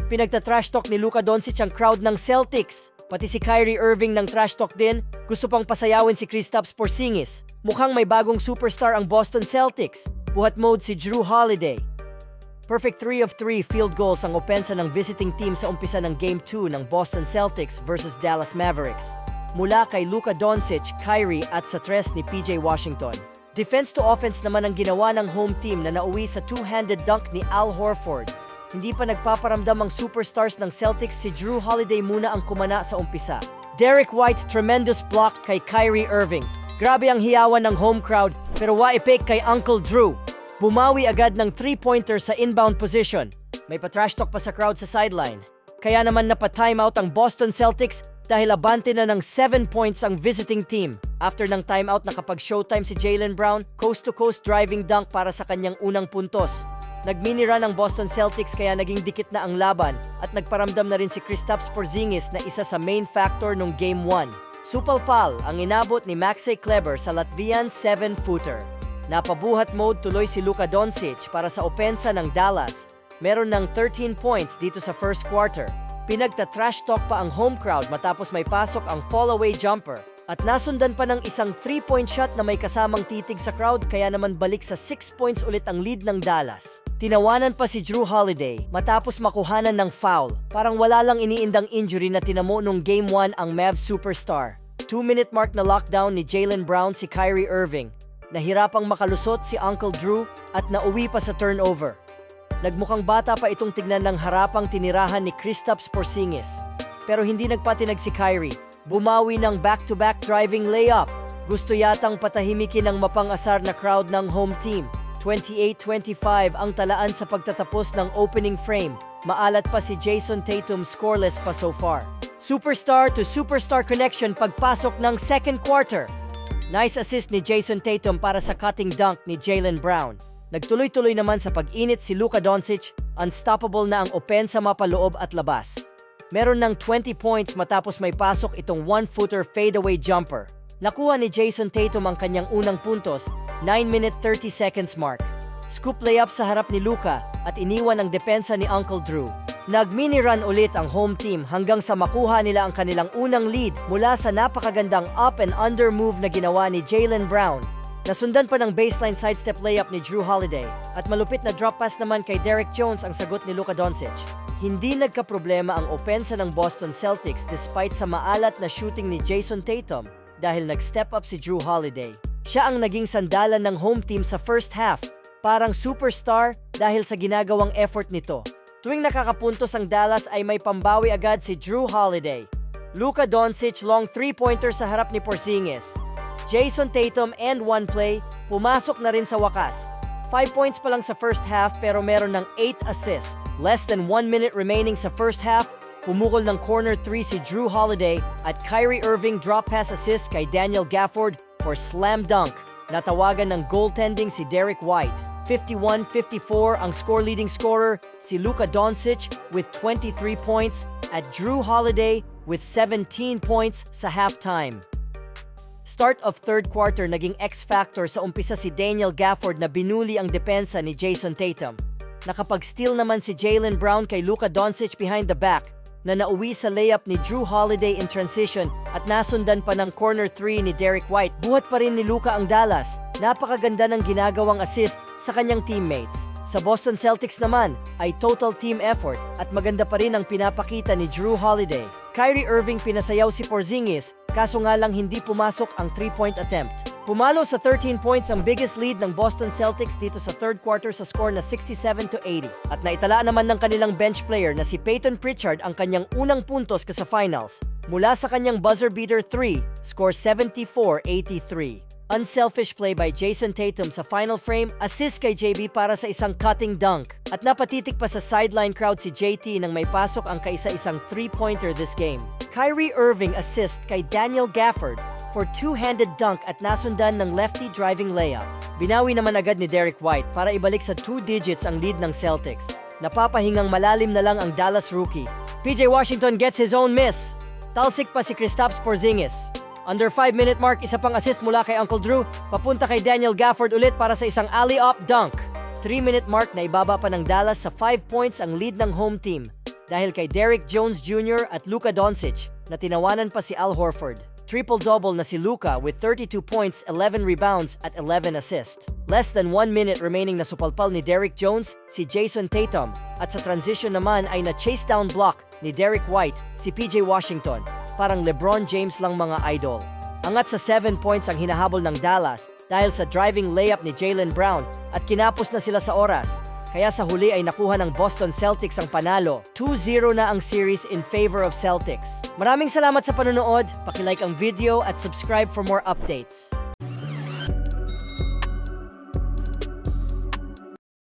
Pinagta-trash talk ni Luka Doncic ang crowd ng Celtics. Pati si Kyrie Irving ng trash talk din, gusto pang pasayawin si Kristaps Porzingis. Mukhang may bagong superstar ang Boston Celtics. Buhat mode si Jrue Holiday. Perfect 3 of 3 field goals ang opensa ng visiting team sa umpisa ng Game 2 ng Boston Celtics versus Dallas Mavericks. Mula kay Luka Doncic, Kyrie at sa tres ni PJ Washington. Defense to offense naman ang ginawa ng home team na nauwi sa two-handed dunk ni Al Horford. Hindi pa nagpaparamdam ang superstars ng Celtics, si Jrue Holiday muna ang kumana sa umpisa. Derek White, tremendous block kay Kyrie Irving. Grabe ang hiyawan ng home crowd pero waipik kay Uncle Drew. Bumawi agad ng 3-pointer sa inbound position. May pa-trash talk pa sa crowd sa sideline. Kaya naman napa-timeout ang Boston Celtics dahil abante na ng 7 points ang visiting team. After ng timeout nakapag-showtime si Jaylen Brown, coast-to-coast driving dunk para sa kanyang unang puntos. Nag-mini run ang Boston Celtics kaya naging dikit na ang laban at nagparamdam na rin si Kristaps Porzingis na isa sa main factor nung Game 1. Supalpal ang inabot ni Maxey Kleber sa Latvian 7-footer. Napabuhat mode tuloy si Luka Doncic para sa opensa ng Dallas. Meron ng 13 points dito sa first quarter. Pinagta-trash talk pa ang home crowd matapos may pasok ang fall-away jumper. At nasundan pa ng isang 3-point shot na may kasamang titig sa crowd kaya naman balik sa 6 points ulit ang lead ng Dallas. Tinawanan pa si Jrue Holiday matapos makuhanan ng foul. Parang wala lang iniindang injury na tinamo nung Game 1 ang Mavs superstar. 2-minute mark na lockdown ni Jaylen Brown si Kyrie Irving. Nahirapang makalusot si Uncle Drew at nauwi pa sa turnover. Nagmukhang bata pa itong tignan ng harapang tinirahan ni Kristaps Porzingis. Pero hindi nagpatinag si Kyrie. Bumawi ng back-to-back driving layup. Gusto yatang patahimikin ng mapang-asar na crowd ng home team. 28-25 ang talaan sa pagtatapos ng opening frame. Maalat pa si Jason Tatum, scoreless pa so far. Superstar to superstar connection pagpasok ng second quarter. Nice assist ni Jason Tatum para sa cutting dunk ni Jaylen Brown. Nagtuloy-tuloy naman sa pag-init si Luka Doncic, unstoppable na ang opensa mapaloob at labas. Meron ng 20 points matapos may pasok itong 1-footer fadeaway jumper. Nakuha ni Jason Tatum ang kanyang unang puntos, 9-minute 30 seconds mark. Scoop layup sa harap ni Luka at iniwan ang depensa ni Uncle Drew. Nag-mini run ulit ang home team hanggang sa makuha nila ang kanilang unang lead mula sa napakagandang up and under move na ginawa ni Jaylen Brown. Nasundan pa ng baseline sidestep layup ni Jrue Holiday at malupit na drop pass naman kay Derek Jones ang sagot ni Luka Doncic. Hindi nagkaproblema ang opensa ng Boston Celtics despite sa maalat na shooting ni Jason Tatum dahil nag-step up si Jrue Holiday. Siya ang naging sandalan ng home team sa first half, parang superstar dahil sa ginagawang effort nito. Tuwing nakakapuntos ang Dallas ay may pambawi agad si Jrue Holiday. Luka Doncic long 3-pointer sa harap ni Porzingis. Jason Tatum and one play, pumasok na rin sa wakas. 5 points pa lang sa first half pero meron ng 8 assists. Less than 1 minute remaining sa first half, pumukol ng corner 3 si Jrue Holiday at Kyrie Irving drop pass assist kay Daniel Gafford for slam dunk. Natawagan ng goaltending si Derek White. 51-54 ang score leading scorer si Luka Doncic with 23 points at Jrue Holiday with 17 points sa halftime. Start of third quarter naging X-factor sa umpisa si Daniel Gafford na binuli ang depensa ni Jason Tatum. Nakapag-steal naman si Jaylen Brown kay Luka Doncic behind the back na nauwi sa layup ni Jrue Holiday in transition at nasundan pa ng corner 3 ni Derek White. Buhat pa rin ni Luka ang Dallas. Napakaganda ng ginagawang assist sa kanyang teammates. Sa Boston Celtics naman ay total team effort at maganda pa rin ang pinapakita ni Jrue Holiday. Kyrie Irving pinasayaw si Porzingis kaso nga lang hindi pumasok ang 3-point attempt. Pumalo sa 13 points ang biggest lead ng Boston Celtics dito sa third quarter sa score na 67-80 at naitala naman ng kanilang bench player na si Peyton Pritchard ang kanyang unang puntos sa finals. Mula sa kanyang buzzer beater 3, score 74-83. Unselfish play by Jason Tatum sa final frame, assist kay JB para sa isang cutting dunk. At napatitik pa sa sideline crowd si JT nang may pasok ang kaisa-isang 3-pointer this game. Kyrie Irving assist kay Daniel Gafford for two-handed dunk at nasundan ng lefty driving layup. Binawi naman agad ni Derek White para ibalik sa 2 digits ang lead ng Celtics. Napapahingang malalim na lang ang Dallas rookie. PJ Washington gets his own miss. Talsik pa si Kristaps Porzingis. Under 5-minute mark, isa pang assist mula kay Uncle Drew, papunta kay Daniel Gafford ulit para sa isang alley-oop dunk. 3-minute mark na ibaba pa ng Dallas sa 5 points ang lead ng home team. dahil kay Derrick Jones Jr. at Luka Doncic na tinawanan pa si Al Horford. Triple-double na si Luka with 32 points, 11 rebounds at 11 assists. Less than 1 minute remaining na supalpal ni Derrick Jones si Jason Tatum at sa transition naman ay na-chase down block ni Derrick White si PJ Washington. Parang LeBron James lang mga idol. Angat sa 7 points ang hinahabol ng Dallas dahil sa driving layup ni Jaylen Brown at kinapos na sila sa oras. Kaya sa huli ay nakuha ng Boston Celtics ang panalo. 2-0 na ang series in favor of Celtics. Maraming salamat sa panonood. Paki-like ang video at subscribe for more updates.